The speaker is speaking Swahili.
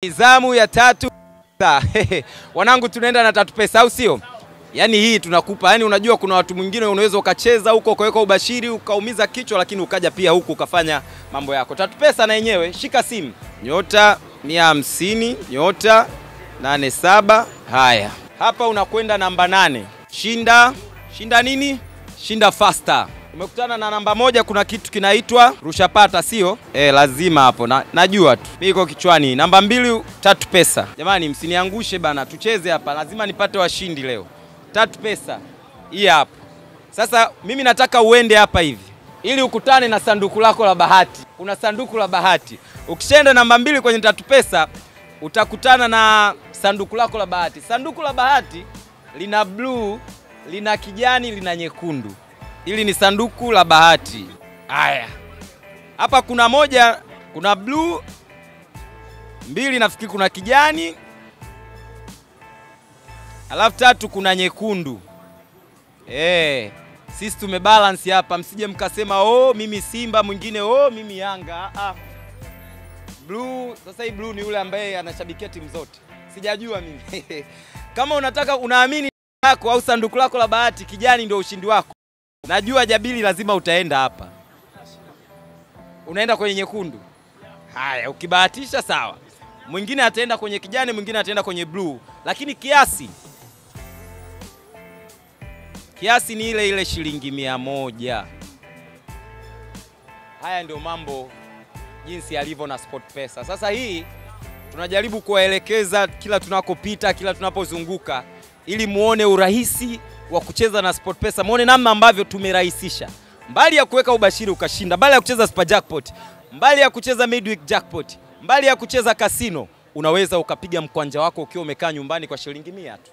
Nizamu ya tatu. Wanangu tunaenda na tatu pesa au sio? Yaani hii tunakupa. Yaani unajua kuna watu mwingine unaweza ukacheza huko ukaweka ubashiri ukaumiza kichwa lakini ukaja pia huku ukafanya mambo yako. Tatu pesa na yenyewe shika simu. Nyota 150, nyota 87. Haya. Hapa unakwenda namba 8. Shinda nini? Shinda faster. Umekutana na namba 1, kuna kitu kinaitwa rushapata sio? Lazima hapo. Najua tu. Mimi iko kichwani. Namba 2 tatu pesa. Jamani msiniangushe bana. Tucheze hapa. Lazima nipate washindi leo. Tatu pesa. Hii hapo. Sasa mimi nataka uende hapa hivi ili ukutane na sanduku lako la bahati. Kuna sanduku la bahati. Ukishaenda namba 2 kwenye tatu pesa utakutana na sanduku lako la bahati. Sanduku la bahati lina blue, lina kijani, lina nyekundu. Hili ni sanduku la bahati. Haya. Hapa kuna moja, kuna blue, 2 nafikiri kuna kijani. Alafu 3 kuna nyekundu. Sisi tumebalance hapa, msije mkasema mimi Simba, mwingine mimi Yanga. Blue, sasa hii blue ni yule ambaye anashabikia timu zote. Sijajua mimi. Kama unataka unaamini lako au sanduku lako la bahati kijani ndio ushindi wako. Najua Jabili lazima utaenda hapa. Unaenda kwenye nyekundu. Haya, ukibahatisha sawa. Mwingine ataenda kwenye kijani, mwingine ataenda kwenye blue. Lakini kiasi ni ile shilingi 100. Haya ndio mambo jinsi yalivyo na SportPesa. Sasa hii tunajaribu kuwaelekeza kila tunakopita, kila tunapozunguka ili muone urahisi wa kucheza na SportPesa. Muone namna ambavyo tumerahisisha. Mbali ya kuweka ubashiri ukashinda, mbali ya kucheza super jackpot, mbali ya kucheza midweek jackpot, mbali ya kucheza casino, unaweza ukapiga mkwanja wako ukiwa umekaa nyumbani kwa shilingi 100 tu.